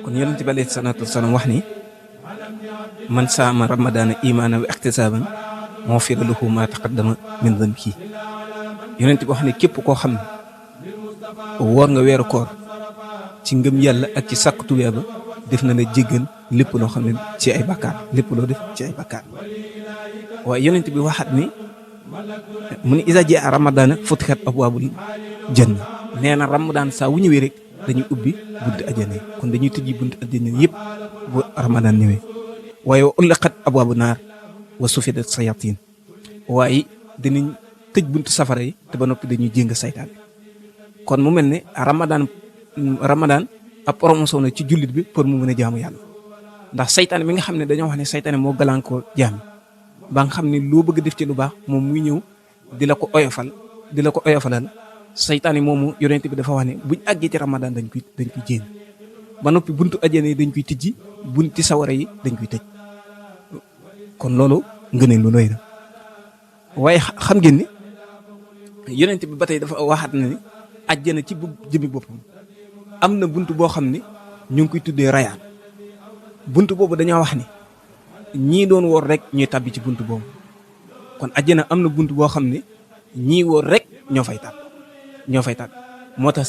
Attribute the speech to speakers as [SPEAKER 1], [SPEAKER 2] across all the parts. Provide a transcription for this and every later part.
[SPEAKER 1] kon yonent bi alayhi salaatu wasalaam wax ni man saama ramadaana imaana wa ixtisaaban ghufira lahu maa taqaddama min dhanbihi yonent bi wax ne képp koo xam ne woor nga weeru koor ci ngëm yàlla ak ci sàkku tuyaaba def na la jéggal lépp loo xam ne ci ay bakkaar lépp loo def ci ay bakkaar waaye yonent bi waxaat ni mu ne iza jaa ramadaana futihat abwaabul janna nee na ramadaan saa wu ñëwee rek dañuy ubbi buntu àjjana kon dañuy tëjji buntu àjjana yëpp bu ramadaan ñëwee waaye wa ullaqat abwaabu naar wa sufidat sayatin waaye dinañ tëj buntu safara yi te ba noppi dañuy jéng saytaan kon mu mel ne ramadaan ab promotion la ci jullit bi pour mu mën a jaamu yàlla ndax saytaan mi nga xam ne dañoo wax ne saytaan moo gàllankoor jaam ba nga xam ne loo bëgg def ci lu baax moom muy ñëw di la ko oyofalal saytaan yi moomu yonent bi dafa wax ne buñ àggee ci ramadaan dañ koy jéem ba noppi buntu àjjana yi dañ koy tijji bunti sawara yi dañ koy tëj kon loolu ngëneel lu doy na waaye xam ngeen ni yonent bi ba tey dafa waxaat na ni àjjana ci bu jëmi boppam am na buntu boo xam ne ñu ngi koy tuddee rayaan buntu boobu dañoo wax ni ñii doon woor rek ñuy tabbi ci buntu boobu kon àjjana am na buntu boo xam ne ñii woor rek ñoo fay tàbb moo tax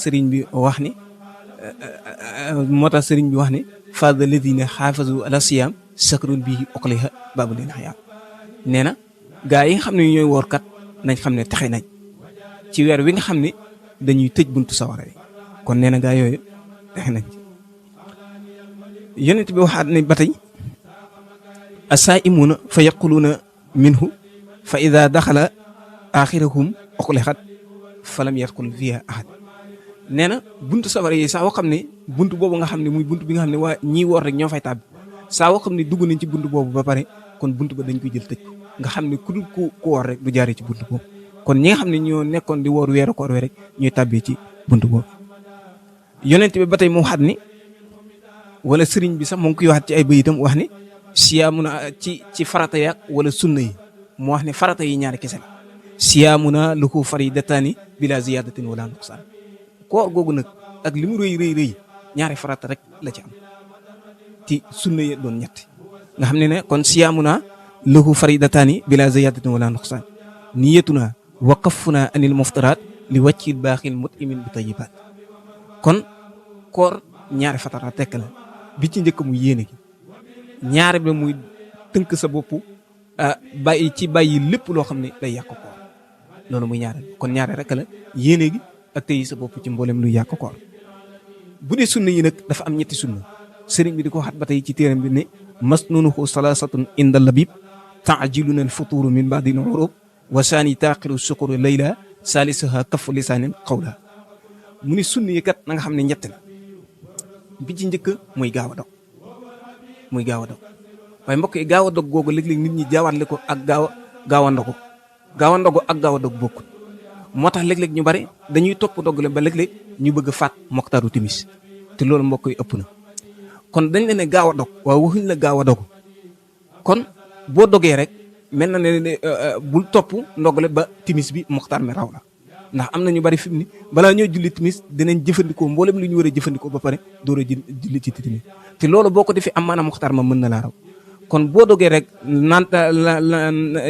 [SPEAKER 1] sëriñ bi wax ni faada ladina xaafazu ala siyaam sakrun bii oqliha baabu leen xayaam nee na gaa yi nga xam ne ñooy woor kat nañ xam ne taxe nañ ci weer wi nga xam ne dañuy tëj buntu sawara yi kon nee na gaa yooyu taxe nañ ci yonent bi waxaat ne ba tey asaa'imuuna fa yaquluuna minhu fa ida daxala axirahum oqlixat falam yadxul fiha ahad nee na buntu safara yi saa woo xam ne buntu boobu nga xam ne muy buntu bi nga xam ne waa ñii woor rek ñoo fay tàbbi saa woo xam ne dugg nañ ci buntu boobu ba pare kon buntu ba dañ koy jël tëj ko nga xam ne ku dul ku woor rek du jaaree ci buntu boobu kon ñi nga xam ne ñoo nekkoon di woor weeru koor rek ñuy tàbbee ci buntu boobu. yonent bi ba tey mu waxaat ni wala sëriñ bi sax mu ngi koy waxaat ci ay bayitam wax ni siyaamuna ci farata yaak wala sunna yi mu wax ne farata yi ñaari kese la siyaamuna lahu faridataani bila ziyadatin wala nuqsaan koor googu nag ak li mu rëy ñaari farata rek la ci am ci sunna yi doon ñett nga xam ne kon siyaamuna lahu faridataani bila ziyadatin wala nuqsaan niyatuna wa kaffuna anil muftaraat li wàccil baaxil mut'imin bi tayyibaat kon koor ñaari fatara tekk la bi ci njëkk muy yéene gi ñaari bi muy tënk sa bopp bàyyi lépp loo xam ne day yàq koor loolu muy ñaari kon ñaari rek la yéene gi ak tey sa bopp ci mboolem luy yàq koor bu dee sunna yi nag dafa am ñetti sunna sëriñ bi di ko waxaat ba tey ci téeram bi ne masnunuhu salaasatun inda labib taajiluna al futuru min baadi al urub wa saani taaqiru sukuru layla saalisaha kafu lisaanin qawla mu ni sunna yi kat na nga xam ne ñett la bi ci njëkk muy gaaw a dog waaye mbokk yi gaaw a dog googu léeg-léeg nit ñi jaawatle ko ak gaaw a ndogu ak gaaw a dog bokkut moo tax léeg-léeg ñu bari dañuy topp dog la ba léeg-léeg ñu bëgg a faat moxtaru timis te loolu mbokk yi ëpp na kon dañ la ne gaaw a dog waaye waxuñ la gaaw a dog kon boo dogee rek mel na ne bul topp ndogale ba timis bi moxtar mi raw la ndax am na ñu bari fi mu ni balaa ñoo julli timis dinañ jëfandikoo mboolem lu ñu war a jëfandikoo ba pare door a julli ci timis te loolu boo ko defee am maanaam moxtar ma mën na laa raw kon boo dogee rek naan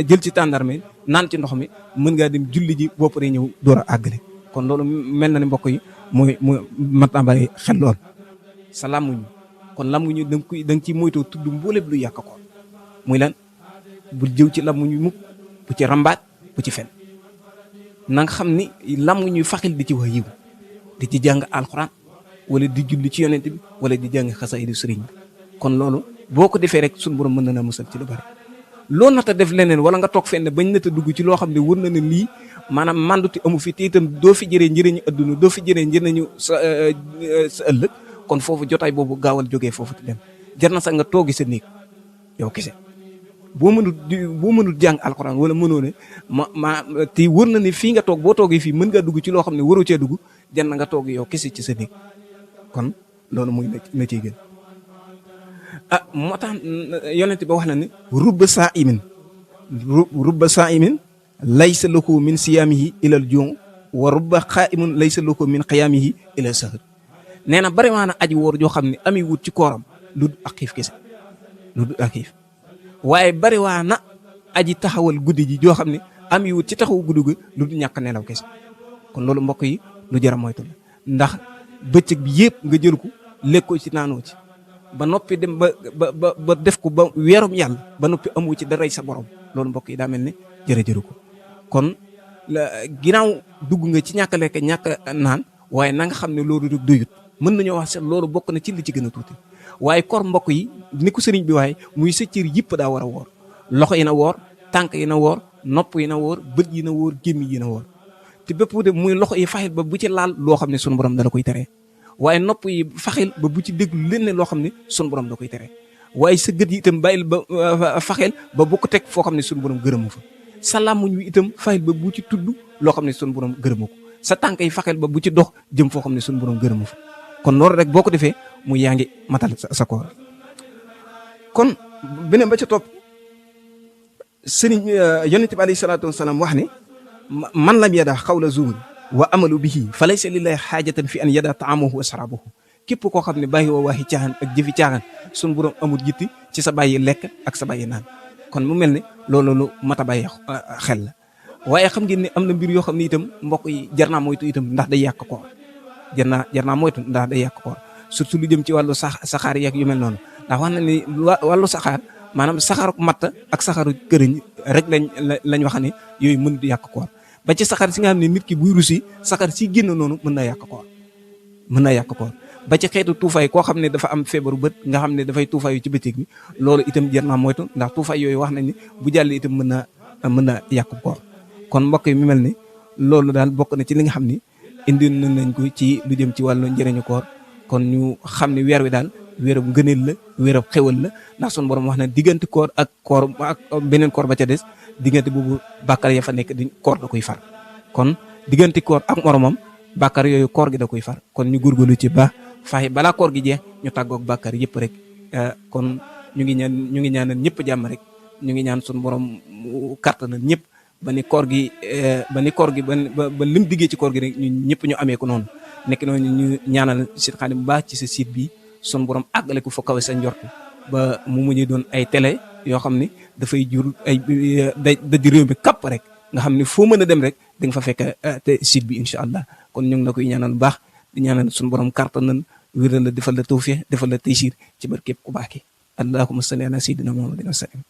[SPEAKER 1] jël ci tàndarme naan ci ndox mi mën ngaa dem julli ji boo paree ñëw door a àggale kon loolu mel na ne mbokk yi mooy mat naa bàyyi xel lool sa làmmuñu kon làmmuñu da nga ciy moytoo tudd mboolem lu yàq ko muy lan bu jëw ci làmmuñu mukk bu ci rambaat bu ci fen na nga xam ni làmmuñu faxil di ci wax yiw di ci jàng alxuraan wala di julli ci yonent bi wala di jàng xasaydu sëriñ bi kon loolu boo ko defee rek suñu borom mën na la musal ci lu bari loo nata def leneen wala nga toog fenn bañ nata dugg ci loo xam ne wër na ne lii maanaam manduti amu fi te itam doo fi jëree njëriñu adduna doo fi jëree njëriñu sa ëllëg kon foofu jotaay boobu gaawal jógee foofu te dem jar na sax nga toogi sa néeg yow kese boo mënut jàng alxuraan wala mënoo ne te wër na ne fii nga toog boo toogee fii mën ngaa dugg ci loo xam ne waroo cee dugg jar na nga toog yow kese ci sa néeg kon loolu muy na ciy gën moo tax yonent ba wax na ne rubba saa'imin laysa lahu min siyaamihi ilal juu wa rubba qaa'imin laysa lahu min qiyaamihi ila sahr nee na bari waa na aji woor joo xam ne ami wut ci kooram lu dul ak xiif kese lu dul ak xiif waaye bari waa na aji taxawal guddi ji joo xam ne ami wut ci taxawu guddi gi lu dul ñàkk nelaw kese kon loolu mbokk yi lu jar a moytu la ndax bëccëg bi yëpp nga jël ko lekkoo ci naanoo ci ba noppi dem ba def ko ba weerum yàlla ba noppi amu ci daray sa borom loolu mbokk yi daa mel ne jërëjëru ko kon ginnaaw dugg nga ci ñàkk lekk ñàkk naan waaye na nga xam ne loolu du doyut mën nañoo wax sax loolu bokk na ci li ci gën a tuuti waaye koor mbokk yi ni ko sëriñ bi waaye muy sa cër yëpp daa war a woor loxo yi na woor tànk yi na woor nopp yi na woor bët yi na woor gémmiñ yi na woor te bépp de muy loxo yi faxil ba bu ci laal loo xam ne sunu borom dala koy tere waaye nopp yi faxil ba bu ci déglu lenn loo xam ne sunu borom da koy tere waaye sa gët yi itam bàyyil ba faxil ba bu ko teg foo xam ne sunu borom gërëmu fa sa làmmuñ wi itam faxil ba bu ci tudd loo xam ne sunu borom gërëmu ko sa tànk yi faxil ba bu ci dox jëm foo xam ne sunu borom gërëmu fa kon loolu rek boo ko defee mu yaa ngi matal sa koor kon beneen ba ca topp sëriñ yonent bi alayhi salaatu wasalaam wax ne man lam yada xawla zuur wa amalu bihi fa laysa lillahi xaajatan fi an yada taamahu wa sarabahu képp koo xam ne bàyyi woo waxi caaxaan ak jëfi caaxaan sunu borom amul jitti ci sa bàyyi lekk ak sa bàyyi naan kon mu mel ne loolu lu mat a bàyyi xel la waaye xam ngeen ne am na mbir yoo xam ne itam mbokk yi jar naa moytu itam ndax day yàq koor jar naa moytu ndax day yàq koor surtout lu jëm ci wàllu saxaar yeeg yu mel noonu ndax wax na ni wàllu saxaar maanaam saxaaru matt ak saxaaru këriñ rek lañ wax ne yooyu mën di yàq koor ba ci saxaar si nga xam ne nit ki buy rusi saxaar si génn noonu mën naa yàq koor ba ci xeetu tuufaay koo xam ne dafa am feebaru bët nga xam ne dafay tuufaayu ci bëccëg bi loolu itam jar naa moytu ndax tuufaay yooyu wax nañ ni bu jàll itam mën na yàq koor kon mbokk yi mi mel ni loolu daal bokk na ci li nga xam ni indi nañ ko ci lu jëm ci wàllu njëriñu koor kon ñu xam ne weer wi daal weerab ngëneel la weerab xewal la ndax sun borom wax na diggante koor ak beneen koor ba ca des diggante boobu bàkkar ya fa nekk di koor da koy far kon diggante koor ak moromam bàkkar yooyu koor gi da koy far kon ñu góorgóorlu ci baax faxe balaa koor gi jeex ñu tàggoog bàkkar yëpp rek kon ñu ngi ñaanal ñëpp jàmm rek ñu ngi ñaan sun borom kàttanal ñëpp ba ni koor gi ba lim diggee ci koor gi rek ñu ñëpp ñu amee ko noonu nekk noonu ñu ñaanal Seydi Khadim bu baax ci sa site bi sun borom àggale ko fa kawe sa njort ba mu mujjee doon ay télé yoo xam ne dafay jur ay daj réew mi kapp rek nga xam ne foo mën a dem rek da nga fa fekk te site bi incha allah kon ñu ngi la koy ñaanal bu baax di ñaanal sun borom kàttanal wéral la defal la tawfiq defal la taysir ci barkeb ku baax ki allahumma salli ala sayyidina muhammadin wa sallam